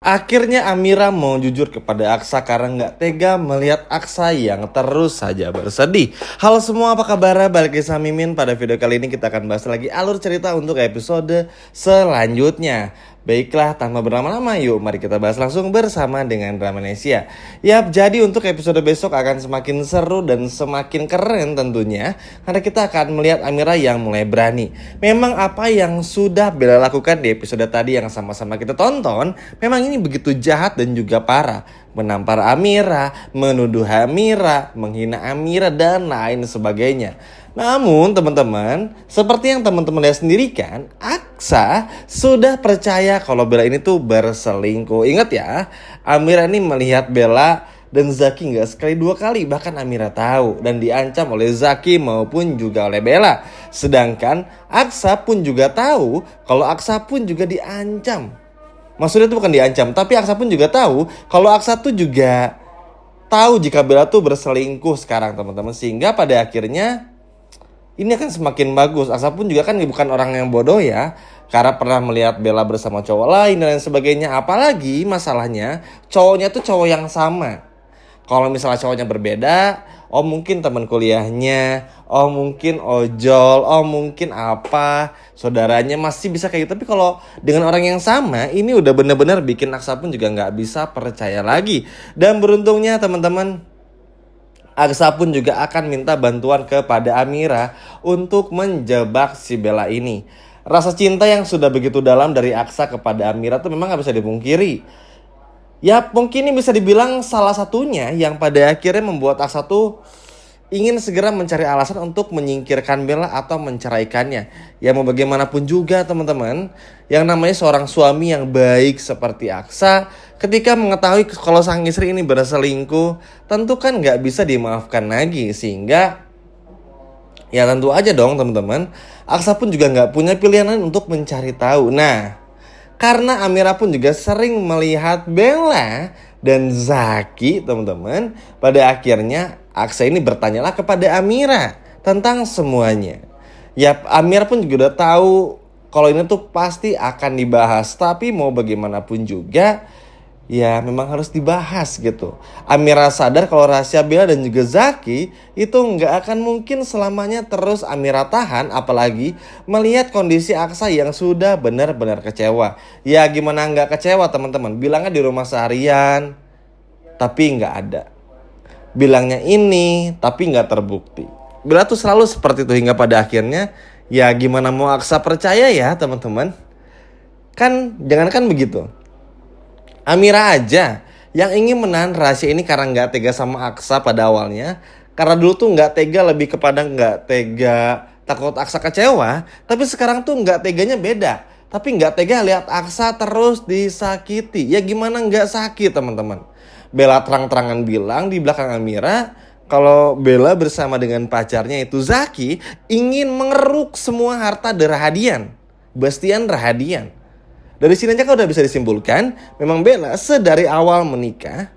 Akhirnya Amira mau jujur kepada Aksa karena nggak tega melihat Aksa yang terus saja bersedih. Halo semua, apa kabar? Balik lagi sama Mimin. Pada video kali ini kita akan bahas lagi alur cerita untuk episode selanjutnya. Baiklah, tanpa berlama-lama yuk mari kita bahas langsung bersama dengan Dramanesia. Yap, jadi untuk episode besok akan semakin seru dan semakin keren tentunya, karena kita akan melihat Amira yang mulai berani. Memang apa yang sudah Bella lakukan di episode tadi yang sama-sama kita tonton, memang ini begitu jahat dan juga parah. Menampar Amira, menuduh Amira, menghina Amira, dan lain sebagainya. Namun teman-teman, seperti yang teman-teman lihat sendiri kan, Aksa sudah percaya kalau Bella ini tuh berselingkuh. Ingat ya, Amira ini melihat Bella dan Zaki nggak sekali dua kali, bahkan Amira tahu dan diancam oleh Zaki maupun juga oleh Bella. Sedangkan Aksa pun juga tahu kalau Aksa pun juga diancam. Maksudnya itu bukan diancam, tapi Aksa pun juga tahu kalau Aksa tuh juga tahu jika Bella tuh berselingkuh sekarang teman-teman. Sehingga pada akhirnya ini akan semakin bagus. Aksa pun juga kan bukan orang yang bodoh ya, karena pernah melihat Bella bersama cowok lain dan lain sebagainya. Apalagi masalahnya cowoknya tuh cowok yang sama. Kalau misalnya cowoknya berbeda, oh mungkin teman kuliahnya, oh mungkin ojol, oh mungkin apa, saudaranya masih bisa kayak gitu. Tapi kalau dengan orang yang sama, ini udah bener-bener bikin Aksa pun juga nggak bisa percaya lagi. Dan beruntungnya teman-teman, Aksa pun juga akan minta bantuan kepada Amira untuk menjebak si Bella ini. Rasa cinta yang sudah begitu dalam dari Aksa kepada Amira tuh memang gak bisa dipungkiri. Ya mungkin ini bisa dibilang salah satunya yang pada akhirnya membuat Aksa tuh ingin segera mencari alasan untuk menyingkirkan Bella atau menceraikannya. Ya mau bagaimanapun juga teman-teman, yang namanya seorang suami yang baik seperti Aksa, ketika mengetahui kalau sang istri ini berselingkuh, tentu kan gak bisa dimaafkan lagi. Sehingga ya tentu aja dong teman-teman, Aksa pun juga gak punya pilihan lain untuk mencari tahu. Nah, karena Amira pun juga sering melihat Bella dan Zaki teman-teman, pada akhirnya Aksa ini bertanyalah kepada Amira tentang semuanya. Ya Amira pun juga udah tahu kalau ini tuh pasti akan dibahas, tapi mau bagaimanapun juga ya memang harus dibahas gitu. Amira sadar kalau rahasia Bella dan juga Zaki itu nggak akan mungkin selamanya terus Amira tahan, apalagi melihat kondisi Aksa yang sudah benar-benar kecewa. Ya gimana nggak kecewa teman-teman, bilangnya di rumah seharian tapi nggak ada, bilangnya ini tapi nggak terbukti. Bella tuh selalu seperti itu hingga pada akhirnya ya gimana mau Aksa percaya ya teman-teman. Kan jangankan begitu, Amira aja yang ingin menahan rahasia ini karena nggak tega sama Aksa pada awalnya. Karena dulu tuh nggak tega, lebih kepada nggak tega takut Aksa kecewa. Tapi sekarang tuh nggak teganya beda. Tapi nggak tega lihat Aksa terus disakiti. Ya gimana nggak sakit teman-teman. Bella terang-terangan bilang di belakang Amira kalau Bella bersama dengan pacarnya itu Zaki ingin mengeruk semua harta Rahadian, Bastian Rahadian. Dari sini aja kan udah bisa disimpulkan, memang Bella sedari awal menikah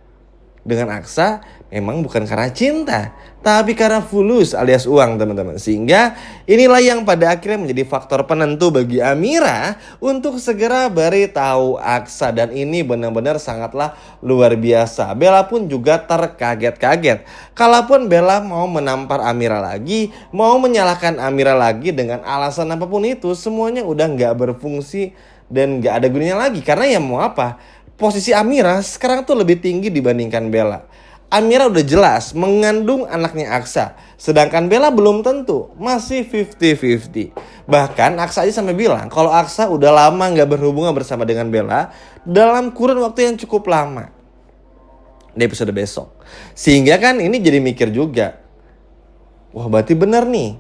dengan Aksa memang bukan karena cinta, tapi karena fulus alias uang teman-teman. Sehingga inilah yang pada akhirnya menjadi faktor penentu bagi Amira untuk segera beritahu Aksa. Dan ini benar-benar sangatlah luar biasa. Bella pun juga terkaget-kaget. Kalaupun Bella mau menampar Amira lagi, mau menyalahkan Amira lagi dengan alasan apapun itu, semuanya udah gak berfungsi dan gak ada gunanya lagi. Karena ya mau apa, posisi Amira sekarang tuh lebih tinggi dibandingkan Bella. Amira udah jelas mengandung anaknya Aksa, sedangkan Bella belum tentu, masih 50-50. Bahkan Aksa aja sampai bilang kalau Aksa udah lama gak berhubungan bersama dengan Bella dalam kurun waktu yang cukup lama di episode besok. Sehingga kan ini jadi mikir juga, wah berarti bener nih,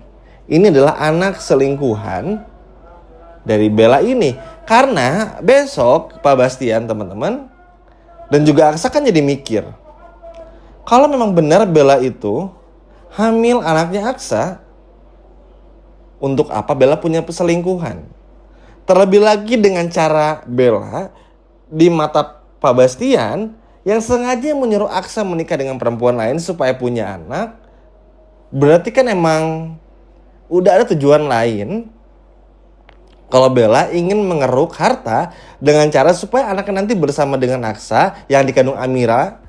ini adalah anak selingkuhan dari Bella ini. Karena besok Pak Bastian teman-teman dan juga Aksa kan jadi mikir, kalau memang benar Bella itu hamil anaknya Aksa, untuk apa Bella punya selingkuhan? Terlebih lagi dengan cara Bella di mata Pak Bastian yang sengaja menyuruh Aksa menikah dengan perempuan lain supaya punya anak. Berarti kan emang udah ada tujuan lain Kalau Bella ingin mengeruk harta dengan cara supaya anaknya nanti bersama dengan Aksa yang dikandung Amira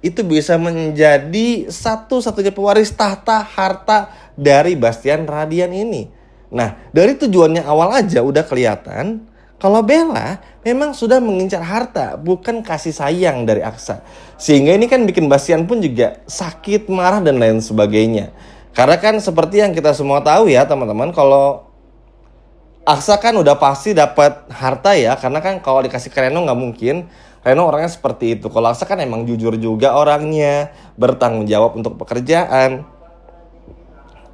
itu bisa menjadi satu-satunya pewaris tahta harta dari Bastian Radian ini. Nah, dari tujuannya awal aja udah kelihatan kalau Bella memang sudah mengincar harta, bukan kasih sayang dari Aksa. Sehingga ini kan bikin Bastian pun juga sakit, marah, dan lain sebagainya. Karena kan seperti yang kita semua tahu ya teman-teman, kalau Aksa kan udah pasti dapat harta ya, karena kan kalau dikasih ke Reno nggak mungkin. Reno orangnya seperti itu. Kalau Aksa kan emang jujur juga orangnya, bertanggung jawab untuk pekerjaan,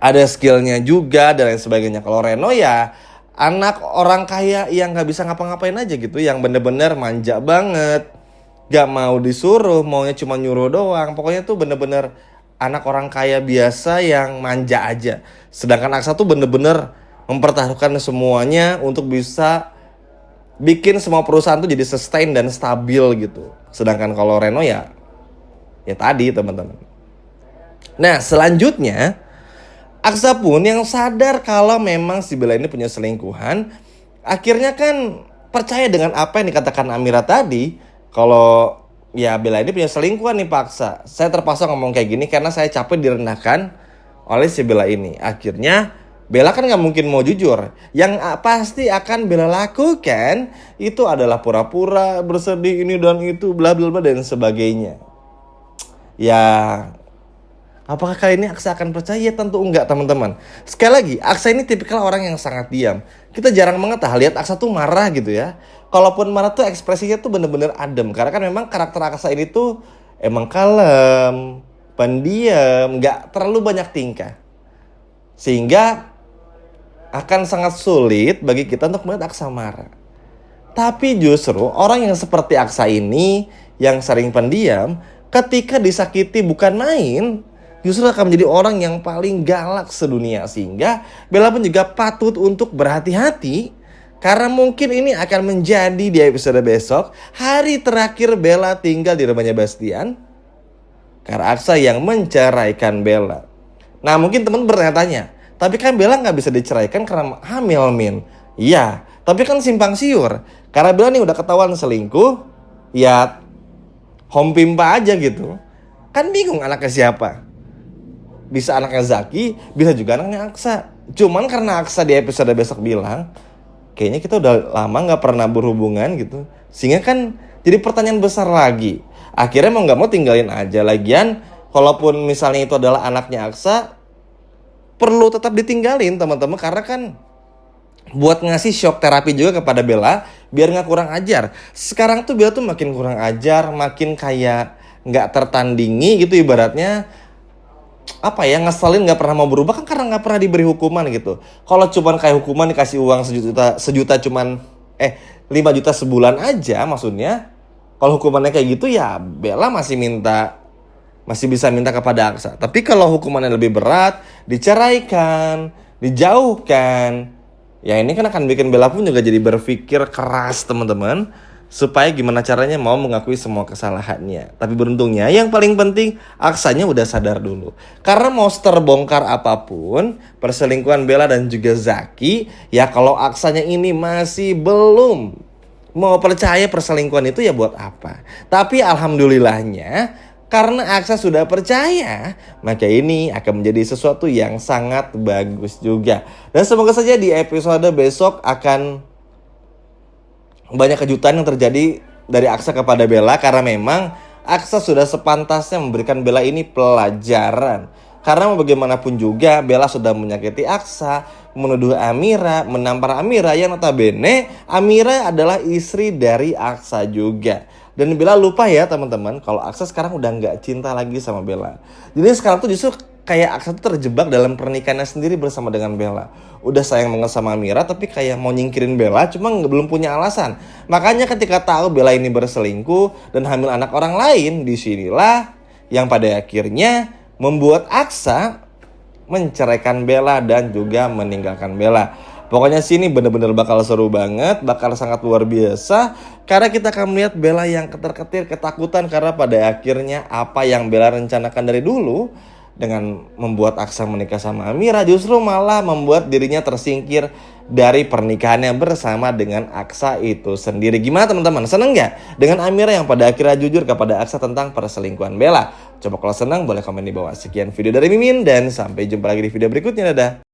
ada skillnya juga dan lain sebagainya. Kalau Reno ya anak orang kaya yang nggak bisa ngapa-ngapain aja gitu, yang bener-bener manja banget, gak mau disuruh, maunya cuma nyuruh doang. Pokoknya tuh bener-bener anak orang kaya biasa yang manja aja. Sedangkan Aksa tuh bener-bener mempertaruhkan semuanya untuk bisa bikin semua perusahaan tuh jadi sustain dan stabil gitu. Sedangkan kalau Reno ya tadi teman-teman. Nah selanjutnya Aksa pun yang sadar kalau memang si Bella ini punya selingkuhan, akhirnya kan percaya dengan apa yang dikatakan Amira tadi, kalau ya Bella ini punya selingkuhan nih Pak Aksa. Saya terpaksa ngomong kayak gini karena saya capek direndahkan oleh si Bella ini. Akhirnya Bella kan gak mungkin mau jujur. Yang pasti akan Bella lakukan itu adalah pura-pura bersedih ini dan itu bla bla bla dan sebagainya. Ya, apakah kali ini Aksa akan percaya? Ya tentu enggak teman-teman. Sekali lagi, Aksa ini tipikal orang yang sangat diam. Kita jarang banget lihat Aksa tuh marah gitu ya. Kalaupun marah tuh ekspresinya tuh bener-bener adem. Karena kan memang karakter Aksa ini tuh emang kalem, pendiam, gak terlalu banyak tingkah. Sehingga akan sangat sulit bagi kita untuk melihat Aksa marah. Tapi justru orang yang seperti Aksa ini, yang sering pendiam, ketika disakiti bukan main, justru akan menjadi orang yang paling galak sedunia. Sehingga Bella pun juga patut untuk berhati-hati, karena mungkin ini akan menjadi di episode besok hari terakhir Bella tinggal di rumahnya Bastian, karena Aksa yang menceraikan Bella. Nah mungkin teman bertanya-tanya, tapi kan Bella gak bisa diceraikan karena hamil Min. Iya, tapi kan simpang siur. Karena Bella nih udah ketahuan selingkuh, ya home pimpa aja gitu. Kan bingung anaknya siapa. Bisa anaknya Zaki, bisa juga anaknya Aksa. Cuman karena Aksa di episode besok bilang, kayaknya kita udah lama gak pernah berhubungan gitu. Sehingga kan jadi pertanyaan besar lagi. Akhirnya mau gak mau tinggalin aja. Lagian kalaupun misalnya itu adalah anaknya Aksa, perlu tetap ditinggalin teman-teman, karena kan buat ngasih shock terapi juga kepada Bella biar nggak kurang ajar. Sekarang tuh Bella tuh makin kurang ajar, makin kayak nggak tertandingi gitu ibaratnya. Apa ya, ngeselin, nggak pernah mau berubah kan karena nggak pernah diberi hukuman gitu. Kalau cuman kayak hukuman dikasih uang sejuta cuman 5 juta sebulan aja maksudnya. Kalau hukumannya kayak gitu ya Bella masih bisa minta kepada Aksa. Tapi kalau hukumannya lebih berat, diceraikan, dijauhkan, ya ini kan akan bikin Bella pun juga jadi berpikir keras teman-teman, supaya gimana caranya mau mengakui semua kesalahannya. Tapi beruntungnya yang paling penting Aksanya udah sadar dulu. Karena mau terbongkar apapun perselingkuhan Bella dan juga Zaki, ya kalau Aksanya ini masih belum mau percaya perselingkuhan itu ya buat apa. Tapi alhamdulillahnya karena Aksa sudah percaya, maka ini akan menjadi sesuatu yang sangat bagus juga. Dan semoga saja di episode besok akan banyak kejutan yang terjadi dari Aksa kepada Bella, karena memang Aksa sudah sepantasnya memberikan Bella ini pelajaran. Karena bagaimanapun juga Bella sudah menyakiti Aksa, menuduh Amira, menampar Amira, yang notabene Amira adalah istri dari Aksa juga. Dan Bella lupa ya teman-teman, kalau Aksa sekarang udah gak cinta lagi sama Bella. Jadi sekarang tuh justru kayak Aksa tuh terjebak dalam pernikahannya sendiri bersama dengan Bella. Udah sayang banget sama Amira, tapi kayak mau nyingkirin Bella, cuma belum punya alasan. Makanya ketika tahu Bella ini berselingkuh dan hamil anak orang lain, disinilah yang pada akhirnya membuat Aksa menceraikan Bella dan juga meninggalkan Bella. Pokoknya sini bener-bener bakal seru banget, bakal sangat luar biasa. Karena kita akan melihat Bella yang ketar-ketir, ketakutan. Karena pada akhirnya apa yang Bella rencanakan dari dulu, dengan membuat Aksa menikah sama Amira, justru malah membuat dirinya tersingkir dari pernikahannya bersama dengan Aksa itu sendiri. Gimana teman-teman? Seneng nggak dengan Amira yang pada akhirnya jujur kepada Aksa tentang perselingkuhan Bella? Coba kalau senang boleh komen di bawah. Sekian video dari Mimin dan sampai jumpa lagi di video berikutnya. Dadah.